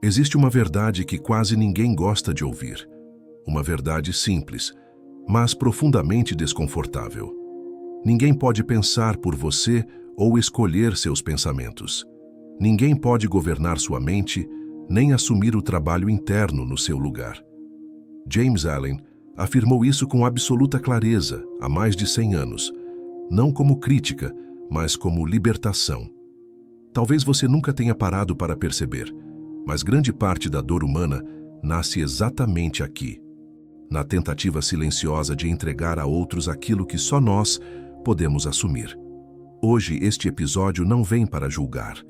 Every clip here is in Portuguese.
Existe uma verdade que quase ninguém gosta de ouvir. Uma verdade simples, mas profundamente desconfortável. Ninguém pode pensar por você ou escolher seus pensamentos. Ninguém pode governar sua mente, nem assumir o trabalho interno no seu lugar. James Allen afirmou isso com absoluta clareza há mais de 100 anos, não como crítica, mas como libertação. Talvez você nunca tenha parado para perceber, mas grande parte da dor humana nasce exatamente aqui, na tentativa silenciosa de entregar a outros aquilo que só nós podemos assumir. Hoje, este episódio não vem para julgar,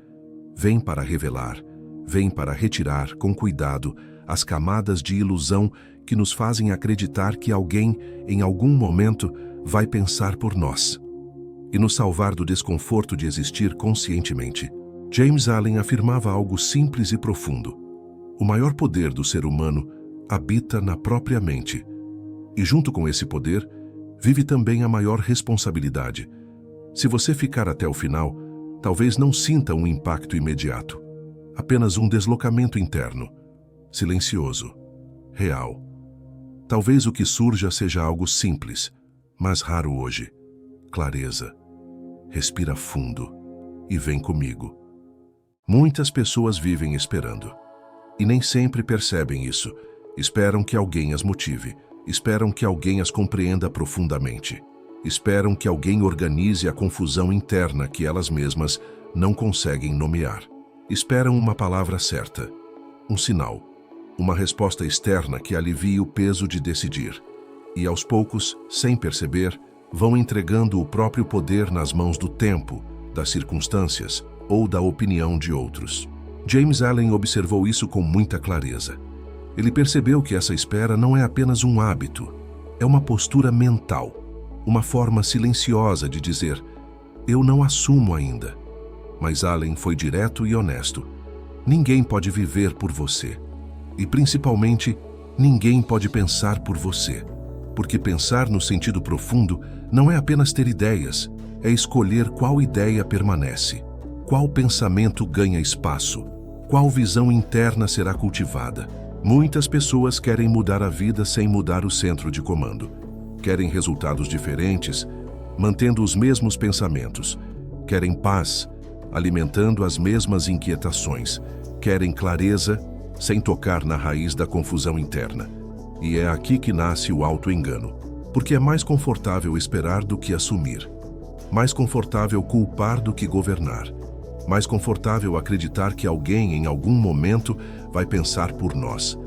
vem para revelar, vem para retirar com cuidado as camadas de ilusão que nos fazem acreditar que alguém, em algum momento, vai pensar por nós e nos salvar do desconforto de existir conscientemente. James Allen afirmava algo simples e profundo. O maior poder do ser humano habita na própria mente. E junto com esse poder, vive também a maior responsabilidade. Se você ficar até o final, talvez não sinta um impacto imediato. Apenas um deslocamento interno, silencioso, real. Talvez o que surja seja algo simples, mas raro hoje. Clareza. Respira fundo e vem comigo. Muitas pessoas vivem esperando. E nem sempre percebem isso. Esperam que alguém as motive. Esperam que alguém as compreenda profundamente. Esperam que alguém organize a confusão interna que elas mesmas não conseguem nomear. Esperam uma palavra certa, um sinal, uma resposta externa que alivie o peso de decidir. E aos poucos, sem perceber, vão entregando o próprio poder nas mãos do tempo, das circunstâncias ou da opinião de outros. James Allen observou isso com muita clareza. Ele percebeu que essa espera não é apenas um hábito, é uma postura mental, uma forma silenciosa de dizer, eu não assumo ainda. Mas Allen foi direto e honesto. Ninguém pode viver por você. E principalmente, ninguém pode pensar por você. Porque pensar no sentido profundo não é apenas ter ideias, é escolher qual ideia permanece, qual pensamento ganha espaço, qual visão interna será cultivada. Muitas pessoas querem mudar a vida sem mudar o centro de comando. Querem resultados diferentes, mantendo os mesmos pensamentos. Querem paz, alimentando as mesmas inquietações. Querem clareza, sem tocar na raiz da confusão interna. E é aqui que nasce o auto-engano, porque é mais confortável esperar do que assumir. Mais confortável culpar do que governar. Mais confortável acreditar que alguém, em algum momento, vai pensar por nós.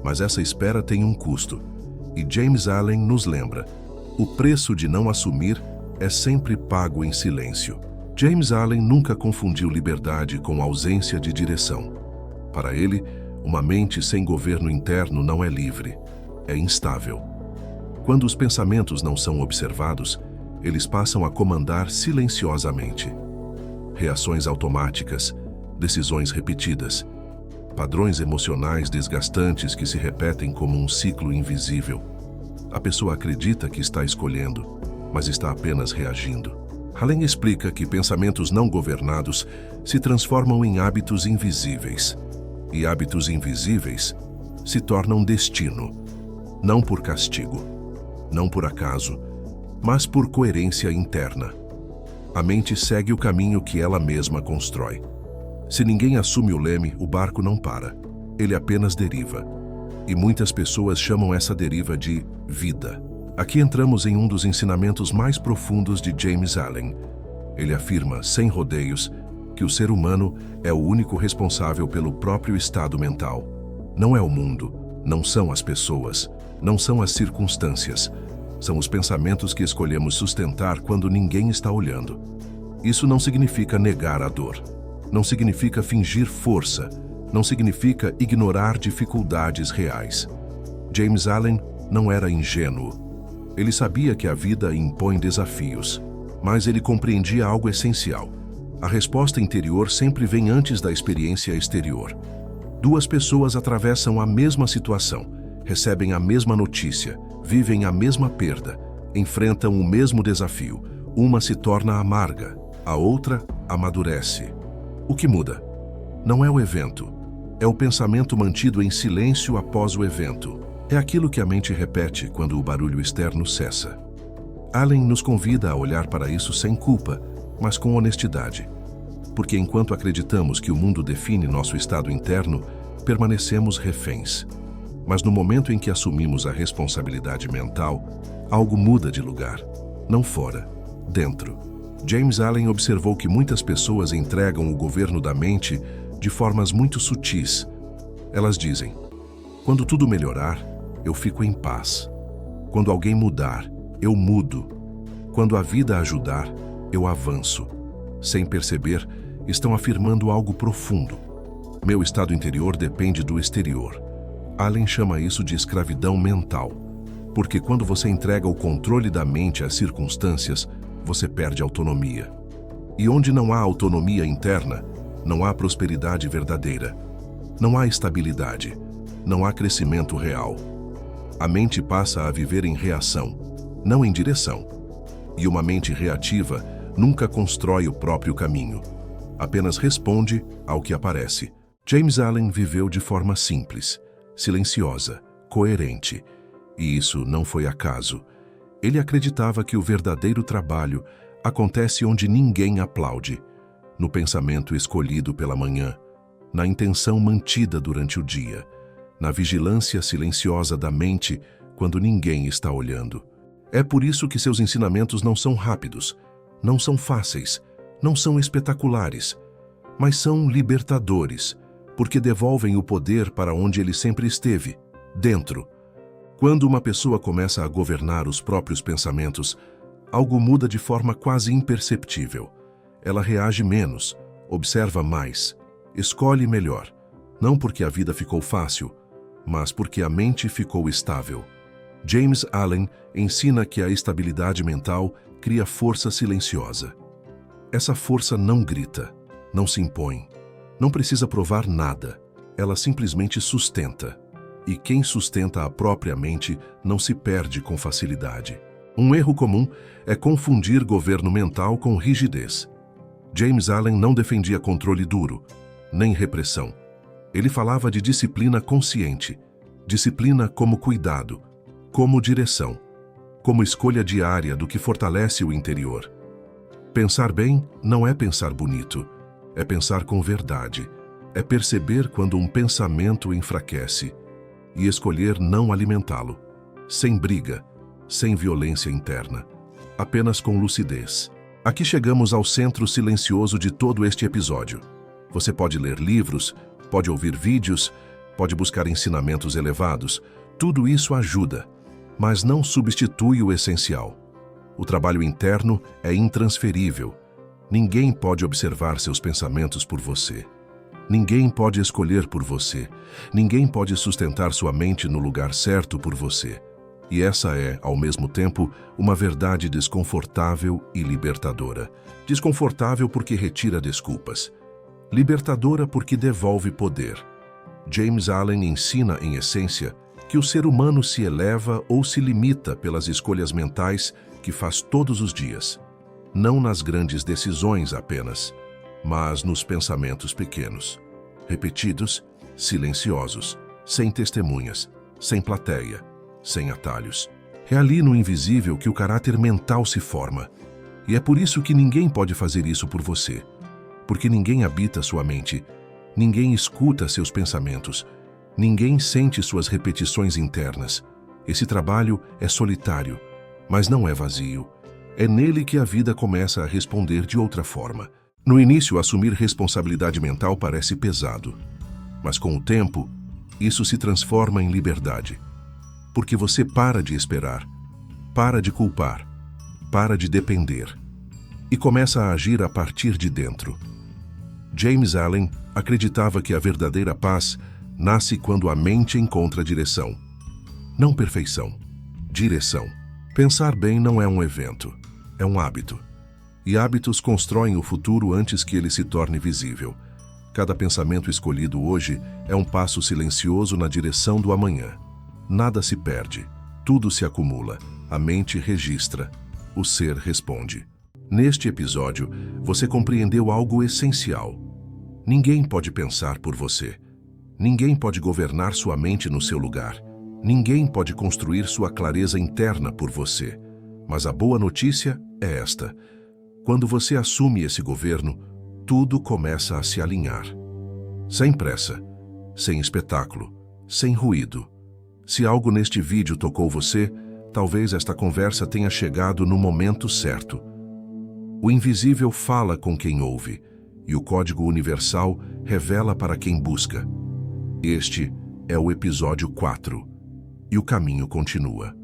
Mas essa espera tem um custo. E James Allen nos lembra, o preço de não assumir é sempre pago em silêncio. James Allen nunca confundiu liberdade com ausência de direção. Para ele, uma mente sem governo interno não é livre, é instável. Quando os pensamentos não são observados, eles passam a comandar silenciosamente. Reações automáticas, decisões repetidas, padrões emocionais desgastantes que se repetem como um ciclo invisível. A pessoa acredita que está escolhendo, mas está apenas reagindo. Allen explica que pensamentos não governados se transformam em hábitos invisíveis. E hábitos invisíveis se tornam destino, não por castigo, não por acaso, mas por coerência interna. A mente segue o caminho que ela mesma constrói. Se ninguém assume o leme, o barco não para. Ele apenas deriva. E muitas pessoas chamam essa deriva de vida. Aqui entramos em um dos ensinamentos mais profundos de James Allen. Ele afirma, sem rodeios, que o ser humano é o único responsável pelo próprio estado mental. Não é o mundo, não são as pessoas, não são as circunstâncias. São os pensamentos que escolhemos sustentar quando ninguém está olhando. Isso não significa negar a dor. Não significa fingir força. Não significa ignorar dificuldades reais. James Allen não era ingênuo. Ele sabia que a vida impõe desafios, mas ele compreendia algo essencial. A resposta interior sempre vem antes da experiência exterior. Duas pessoas atravessam a mesma situação, recebem a mesma notícia, vivem a mesma perda, enfrentam o mesmo desafio. Uma se torna amarga, a outra amadurece. O que muda? Não é o evento, É o pensamento mantido em silêncio após o evento. É aquilo que a mente repete quando o barulho externo cessa. Allen nos convida a olhar para isso sem culpa, mas com honestidade. Porque enquanto acreditamos que o mundo define nosso estado interno, permanecemos reféns. Mas no momento em que assumimos a responsabilidade mental, algo muda de lugar. Não fora, dentro. James Allen observou que muitas pessoas entregam o governo da mente de formas muito sutis. Elas dizem: quando tudo melhorar, eu fico em paz. Quando alguém mudar, eu mudo. Quando a vida ajudar, eu avanço. Sem perceber, estão afirmando algo profundo. Meu estado interior depende do exterior. Allen chama isso de escravidão mental, porque quando você entrega o controle da mente às circunstâncias, você perde autonomia. E onde não há autonomia interna, não há prosperidade verdadeira. Não há estabilidade. Não há crescimento real. A mente passa a viver em reação, não em direção. E uma mente reativa nunca constrói o próprio caminho. Apenas responde ao que aparece. James Allen viveu de forma simples, silenciosa, coerente. E isso não foi acaso. Ele acreditava que o verdadeiro trabalho acontece onde ninguém aplaude, no pensamento escolhido pela manhã, na intenção mantida durante o dia, na vigilância silenciosa da mente quando ninguém está olhando. É por isso que seus ensinamentos não são rápidos, não são fáceis, não são espetaculares, mas são libertadores, porque devolvem o poder para onde ele sempre esteve, dentro. Quando uma pessoa começa a governar os próprios pensamentos, algo muda de forma quase imperceptível. Ela reage menos, observa mais, escolhe melhor, não porque a vida ficou fácil, mas porque a mente ficou estável. James Allen ensina que a estabilidade mental cria força silenciosa. Essa força não grita, não se impõe, não precisa provar nada, ela simplesmente sustenta. E quem sustenta a própria mente não se perde com facilidade. Um erro comum é confundir governo mental com rigidez. James Allen não defendia controle duro, nem repressão. Ele falava de disciplina consciente, disciplina como cuidado, como direção, como escolha diária do que fortalece o interior. Pensar bem não é pensar bonito, é pensar com verdade, é perceber quando um pensamento enfraquece e escolher não alimentá-lo, sem briga, sem violência interna, apenas com lucidez. Aqui chegamos ao centro silencioso de todo este episódio. Você pode ler livros, pode ouvir vídeos, pode buscar ensinamentos elevados. Tudo isso ajuda, mas não substitui o essencial. O trabalho interno é intransferível. Ninguém pode observar seus pensamentos por você. Ninguém pode escolher por você. Ninguém pode sustentar sua mente no lugar certo por você. E essa é, ao mesmo tempo, uma verdade desconfortável e libertadora. Desconfortável porque retira desculpas. Libertadora porque devolve poder. James Allen ensina, em essência, que o ser humano se eleva ou se limita pelas escolhas mentais que faz todos os dias. Não nas grandes decisões apenas, mas nos pensamentos pequenos, repetidos, silenciosos, sem testemunhas, sem plateia, sem atalhos. É ali no invisível que o caráter mental se forma. E é por isso que ninguém pode fazer isso por você. Porque ninguém habita sua mente, ninguém escuta seus pensamentos, ninguém sente suas repetições internas. Esse trabalho é solitário, mas não é vazio. É nele que a vida começa a responder de outra forma. No início, assumir responsabilidade mental parece pesado, mas com o tempo, isso se transforma em liberdade. Porque você para de esperar, para de culpar, para de depender e começa a agir a partir de dentro. James Allen acreditava que a verdadeira paz nasce quando a mente encontra direção. Não perfeição, direção. Pensar bem não é um evento, é um hábito. E hábitos constroem o futuro antes que ele se torne visível. Cada pensamento escolhido hoje é um passo silencioso na direção do amanhã. Nada se perde, tudo se acumula, a mente registra, o ser responde. Neste episódio, você compreendeu algo essencial. Ninguém pode pensar por você. Ninguém pode governar sua mente no seu lugar. Ninguém pode construir sua clareza interna por você. Mas a boa notícia é esta: quando você assume esse governo, tudo começa a se alinhar. Sem pressa, sem espetáculo, sem ruído. Se algo neste vídeo tocou você, talvez esta conversa tenha chegado no momento certo. O invisível fala com quem ouve, e o código universal revela para quem busca. Este é o episódio 4, e o caminho continua.